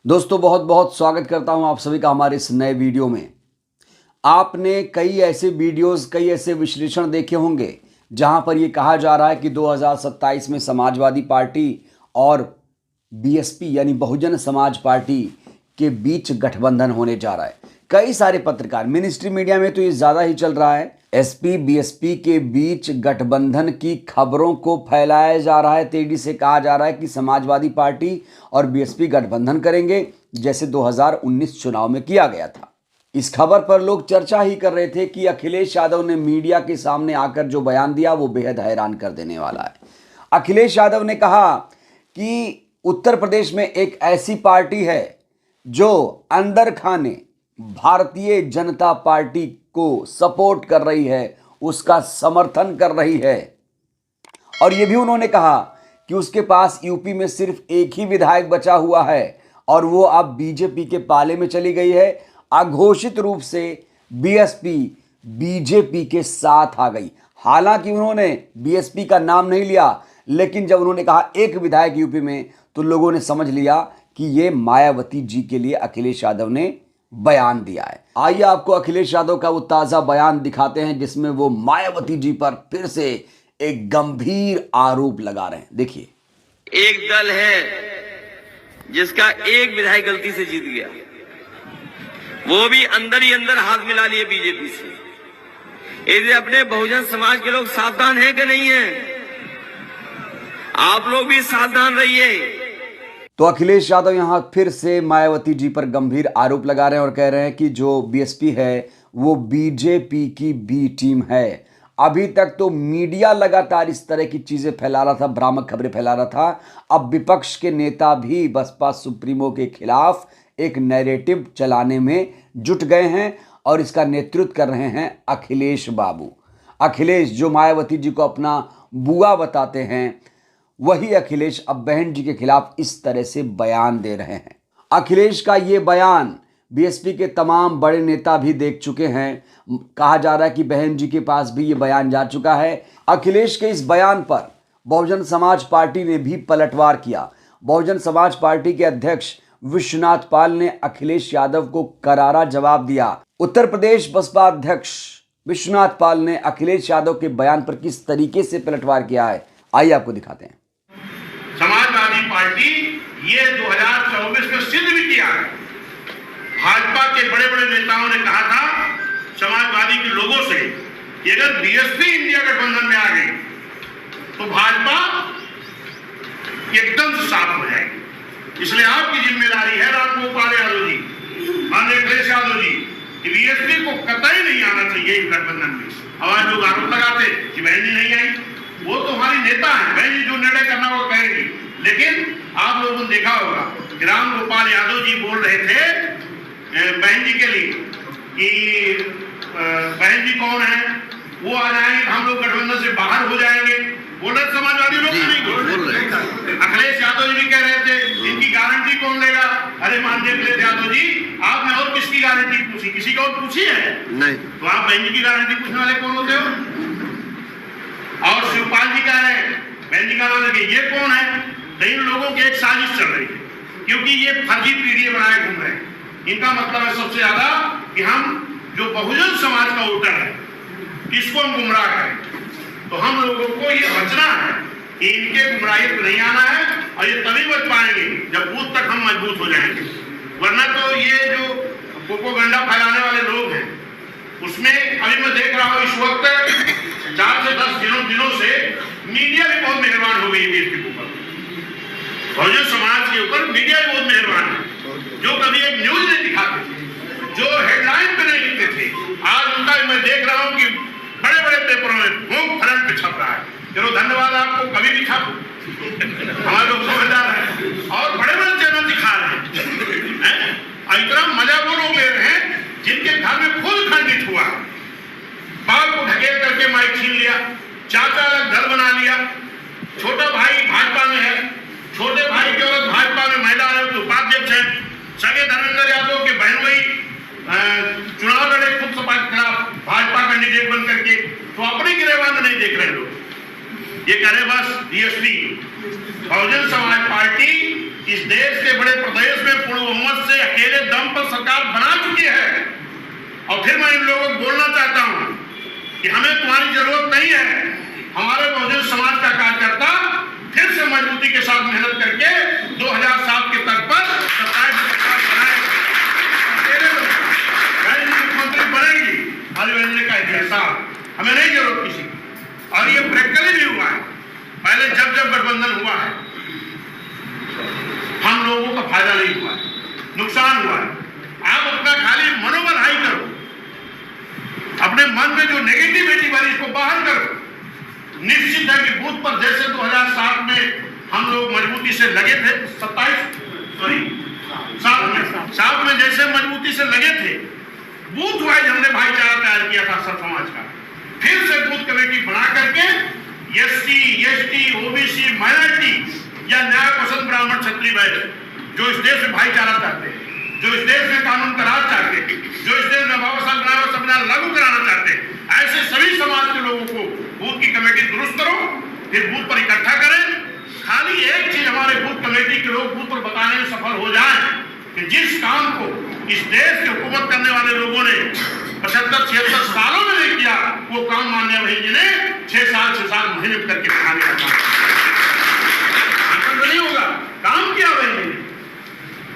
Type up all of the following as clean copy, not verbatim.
दोस्तों बहुत बहुत स्वागत करता हूं आप सभी का हमारे इस नए वीडियो में। आपने कई ऐसे वीडियोस, कई ऐसे विश्लेषण देखे होंगे जहां पर यह कहा जा रहा है कि 2027 में समाजवादी पार्टी और बीएसपी यानी बहुजन समाज पार्टी के बीच गठबंधन होने जा रहा है। कई सारे पत्रकार, मिनिस्ट्री मीडिया में तो ये ज़्यादा ही चल रहा है। एसपी बीएसपी के बीच गठबंधन की खबरों को फैलाया जा रहा है। तेजी से कहा जा रहा है कि समाजवादी पार्टी और बीएसपी गठबंधन करेंगे जैसे 2019 चुनाव में किया गया था। इस खबर पर लोग चर्चा ही कर रहे थे कि अखिलेश यादव ने मीडिया के सामने आकर जो बयान दिया वो बेहद हैरान कर देने वाला है। अखिलेश यादव ने कहा कि उत्तर प्रदेश में एक ऐसी पार्टी है जो अंदर खाने भारतीय जनता पार्टी को सपोर्ट कर रही है, उसका समर्थन कर रही है। और यह भी उन्होंने कहा कि उसके पास यूपी में सिर्फ एक ही विधायक बचा हुआ है और वो अब बीजेपी के पाले में चली गई है। अघोषित रूप से बीएसपी बीजेपी के साथ आ गई। हालांकि उन्होंने बीएसपी का नाम नहीं लिया, लेकिन जब उन्होंने कहा एक विधायक यूपी में तो लोगों ने समझ लिया कि ये मायावती जी के लिए अखिलेश यादव ने बयान दिया है। आइए आपको अखिलेश यादव का वो ताजा बयान दिखाते हैं जिसमें वो मायावती जी पर फिर से एक गंभीर आरोप लगा रहे हैं। देखिए, एक दल है जिसका एक विधायक गलती से जीत गया, वो भी अंदर ही अंदर हाथ मिला लिए बीजेपी से। यदि अपने बहुजन समाज के लोग सावधान हैं कि नहीं है? आप लोग भी सावधान रहिए। तो अखिलेश यादव यहां फिर से मायावती जी पर गंभीर आरोप लगा रहे हैं और कह रहे हैं कि जो बीएसपी है वो बीजेपी की बी टीम है। अभी तक तो मीडिया लगातार इस तरह की चीजें फैला रहा था, भ्रामक खबरें फैला रहा था। अब विपक्ष के नेता भी बसपा सुप्रीमो के खिलाफ एक नैरेटिव चलाने में जुट गए हैं और इसका नेतृत्व कर रहे हैं अखिलेश बाबू। अखिलेश जो मायावती जी को अपना बुआ बताते हैं, वही अखिलेश अब बहन जी के खिलाफ इस तरह से बयान दे रहे हैं। अखिलेश का ये बयान बीएसपी के तमाम बड़े नेता भी देख चुके हैं। कहा जा रहा है कि बहन जी के पास भी ये बयान जा चुका है। अखिलेश के इस बयान पर बहुजन समाज पार्टी ने भी पलटवार किया। बहुजन समाज पार्टी के अध्यक्ष विश्वनाथ पाल ने अखिलेश यादव को करारा जवाब दिया। उत्तर प्रदेश बसपा अध्यक्ष विश्वनाथ पाल ने अखिलेश यादव के बयान पर किस तरीके से पलटवार किया है, आइए आपको दिखाते हैं। समाजवादी पार्टी ये 2024 में सिद्ध भी किया है। भाजपा के बड़े बड़े नेताओं ने कहा था समाजवादी के लोगों से कि अगर बीएसपी इंडिया गठबंधन में आ गई तो भाजपा एकदम से साफ हो जाएगी। इसलिए आपकी जिम्मेदारी है रामगोपाल यादव जी, माननीय अखिलेश यादव जी, कि बीएसपी को कतई नहीं आना चाहिए इस गठबंधन में। अब आज लोग आरोप लगाते कि बहन जी नहीं आई, वो तो हमारी नेता है, बहन जी जो निर्णय करना वो करेंगी। लेकिन आप लोगों ने देखा होगा कि रामगोपाल यादव जी बोल रहे थे बहन जी के लिए कि बहन जी कौन है, वो आ जाएंगे, हम लोग गठबंधन से बाहर हो जाएंगे। बोल रहे समाजवादी लोग नहीं बोल रहे। अखिलेश यादव जी भी कह रहे थे इनकी गारंटी कौन लेगा। अरे माननीय अखिलेश यादव जी, आपने और किसकी गारंटी पूछी? किसी को और पूछी है? नहीं। तो आप बहन जी की गारंटी पूछने वाले कौन होते हो? और शिवपाल जी कह रहे हैं बहन जी का नाम लेके, ये कौन है? तो इन लोगों की एक साजिश चल रही है, क्योंकि ये फर्जी पीढ़ी बनाए घूम रहे हैं। इनका मतलब है सबसे ज्यादा कि हम जो बहुजन समाज का वोटर है इसको हम गुमराह करें। तो हम लोगों को ये बचना है कि इनके गुमराही को नहीं आना है, और ये तभी बच पाएंगे जब बूथ तक हम मजबूत हो जाएंगे। वरना तो ये जो प्रोपेगेंडा फैलाने वाले लोग हैं उसमें अभी मैं देख रहा हूँ इस वक्त 4 से 10 दिनों से मीडिया भी बहुत मेहरबान हो गई है देश के ऊपर, बहुजन समाज के ऊपर मीडिया भी बहुत मेहरबान है। जो कभी एक न्यूज नहीं दिखाते थे, जो हेडलाइन पे नहीं लिखते थे, आज उनका मैं देख रहा हूँ कि बड़े बड़े पेपरों में मुंह फ्रंट पे छप रहा है। चलो धन्यवाद आपको, कभी भी छप, हमारे लोग समझदार हैं और बड़े बड़े चैनल दिखा रहे हैं। इतना मजा वो लोग ले रहे हैं जिनके घर में खुद खंडित हुआ, बाल को ढकेल करके माइक छीन लिया, चाचा अलग घर बना लिया, छोटा भाई भाजपा में है, छोटे भाई की औरत भाजपा में महिला आयोग के उपाध्यक्ष है, सगे धर्मेंद्र यादव के बहन भाई चुनाव लड़े खुद सपा के खिलाफ भाजपा कैंडिडेट बन करके, तो अपनी गिरेबान नहीं देख रहे लोग। ये करे बस बीएसपी बहुजन समाज पार्टी इस देश के बड़े प्रदेश में पूर्ण सरकार बना चुकी है। और फिर मैं इन लोगों को बोलना चाहता हूं कि हमें तुम्हारी जरूरत नहीं है। हमारे बहुजन समाज का कार्यकर्ता फिर से मजबूती के साथ मेहनत करके 2007 के तर्क पर 27 सरकार बनाए, मुख्यमंत्री बनेगी। ने का इतिहास हमें नहीं जरूरत किसी की। और ये प्रैक्टिकली भी हुआ है। पहले जब जब गठबंधन हुआ है हम लोगों का फायदा नहीं हुआ है, नुकसान हुआ है। आप अपना खाली मनोबल हाई करो, अपने मन में जो नेगेटिविटी वाली इसको बाहर करो। निश्चित है कि बूथ पर जैसे 2007 में हम लोग मजबूती से लगे थे, 7 में जैसे मजबूती से लगे थे, बूथ वाइज हमने भाईचारा तैयार किया था सब समाज का। फिर से बूथ कमेटी बना करके एससी, एसटी, ओबीसी, माइनॉरिटी या न्याय पसंद ब्राह्मण क्षत्रिय वैश्य जो इस देश में भाईचारा चाहते हैं, जो इस देश में कानून का राज चाहते हैं, जो इस देश में बाबा साहब संविधान लागू कराना चाहते हैं, ऐसे सभी समाज के लोगों को बूथ की कमेटी दुरुस्त करो, फिर बूथ पर इकट्ठा करें। खाली एक चीज हमारे बूथ कमेटी के लोग बूथ पर बताने में सफल हो जाएं कि जिस काम को इस देश की हुकूमत करने वाले लोगों ने 75-76 सालों में नहीं किया, वो काम माननीय भाई जी ने 6 महीने में करके दिखाने का काम नहीं होगा। काम किया भाई जी ने।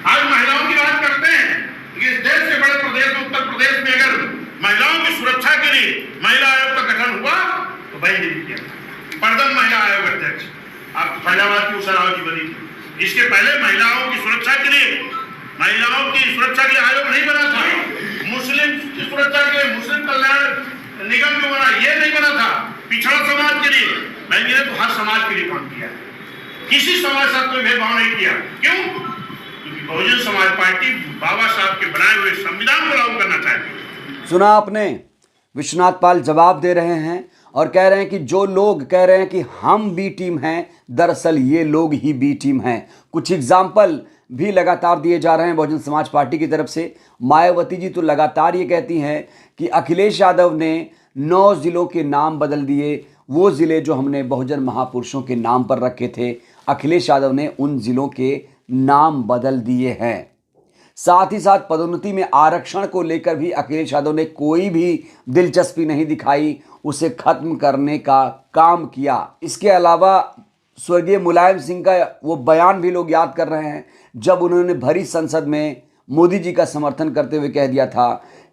आज महिलाओं की बात करते हैं कि इस देश के बड़े प्रदेश में, उत्तर प्रदेश में, अगर महिलाओं की सुरक्षा के लिए महिला आयोग का गठन हुआ तो भाई जी ने किया। प्रथम महिला आयोग अध्यक्ष आप फैजाबाद की उषा राव जी बनी थी। इसके पहले महिलाओं की सुरक्षा के लिए आयोग नहीं बना था। मुस्लिम की सुरक्षा के लिए मुस्लिम कल्याण निगम जो बना, ये नहीं बना था। पिछड़ा समाज के लिए भाई जी ने तो हर समाज के लिए काम किया, किसी समाज के साथ कोई भेदभाव नहीं किया। क्यों? क्योंकि बहुजन समाज पार्टी बाबा साहब के बनाए हुए संविधान को लागू करना चाहती है। सुना आपने, विश्वनाथ पाल जवाब दे रहे हैं और कह रहे हैं कि जो लोग कह रहे हैं कि हम बी टीम हैं, दरअसल ये लोग ही बी टीम हैं। कुछ एग्जाम्पल भी लगातार दिए जा रहे हैं बहुजन समाज पार्टी की तरफ से। मायावती जी तो लगातार ये कहती हैं कि अखिलेश यादव ने 9 जिलों के नाम बदल दिए। वो ज़िले जो हमने बहुजन महापुरुषों के नाम पर रखे थे, अखिलेश यादव ने उन ज़िलों के नाम बदल दिए हैं। साथ ही साथ पदोन्नति में आरक्षण को लेकर भी अखिलेश यादव ने कोई भी दिलचस्पी नहीं दिखाई, उसे खत्म करने का काम किया। इसके अलावा स्वर्गीय मुलायम सिंह का वो बयान भी लोग याद कर रहे हैं, जब उन्होंने भरी संसद में मोदी जी का समर्थन करते हुए कह दिया था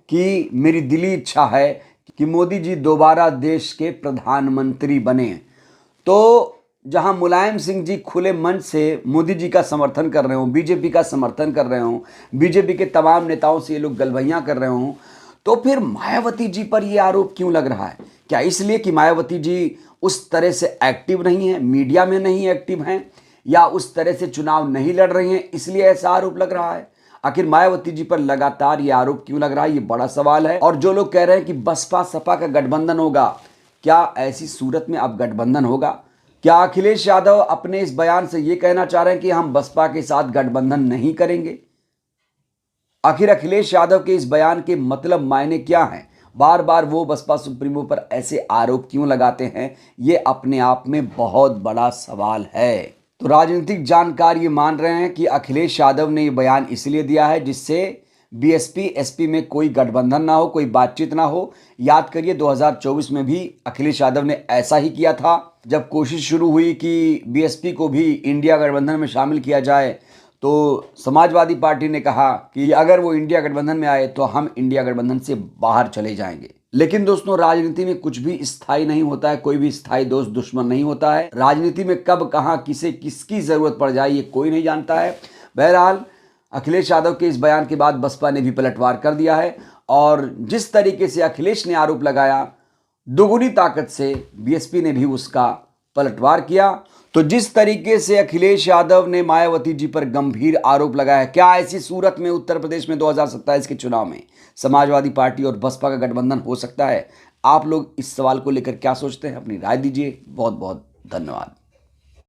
कि मेरी दिली इच्छा है कि मोदी जी दोबारा देश के प्रधानमंत्री बने। तो जहां मुलायम सिंह जी खुले मंच से मोदी जी का समर्थन कर रहे हों, बीजेपी का समर्थन कर रहे हों, बीजेपी के तमाम नेताओं से ये लोग गलबैयां कर रहे हों, तो फिर मायावती जी पर ये आरोप क्यों लग रहा है? क्या इसलिए कि मायावती जी उस तरह से एक्टिव नहीं है, मीडिया में नहीं एक्टिव हैं, या उस तरह से चुनाव नहीं लड़ रही हैं, इसलिए ऐसा आरोप लग रहा है? आखिर मायावती जी पर लगातार ये आरोप क्यों लग रहा है, ये बड़ा सवाल है। और जो लोग कह रहे हैं कि बसपा सपा का गठबंधन होगा, क्या ऐसी सूरत में अब गठबंधन होगा? क्या अखिलेश यादव अपने इस बयान से ये कहना चाह रहे हैं कि हम बसपा के साथ गठबंधन नहीं करेंगे? आखिर अखिलेश यादव के इस बयान के मतलब मायने क्या हैं? बार बार वो बसपा सुप्रीमो पर ऐसे आरोप क्यों लगाते हैं? ये अपने आप में बहुत बड़ा सवाल है। तो राजनीतिक जानकार ये मान रहे हैं कि अखिलेश यादव ने ये बयान इसलिए दिया है जिससे बीएसपी एसपी में कोई गठबंधन ना हो, कोई बातचीत ना हो। याद करिए 2024 में भी अखिलेश यादव ने ऐसा ही किया था, जब कोशिश शुरू हुई कि बीएसपी को भी इंडिया गठबंधन में शामिल किया जाए, तो समाजवादी पार्टी ने कहा कि अगर वो इंडिया गठबंधन में आए तो हम इंडिया गठबंधन से बाहर चले जाएंगे। लेकिन दोस्तों, राजनीति में कुछ भी स्थायी नहीं होता है, कोई भी स्थायी दोस्त दुश्मन नहीं होता है। राजनीति में कब कहां किसे किसकी जरूरत पड़ जाए ये कोई नहीं जानता है। बहरहाल अखिलेश यादव के इस बयान के बाद बसपा ने भी पलटवार कर दिया है, और जिस तरीके से अखिलेश ने आरोप लगाया, दुगुनी ताकत से बीएसपी ने भी उसका पलटवार किया। तो जिस तरीके से अखिलेश यादव ने मायावती जी पर गंभीर आरोप लगाया, क्या ऐसी सूरत में उत्तर प्रदेश में 2027 के चुनाव में समाजवादी पार्टी और बसपा का गठबंधन हो सकता है? आप लोग इस सवाल को लेकर क्या सोचते हैं? अपनी राय दीजिए। बहुत बहुत धन्यवाद।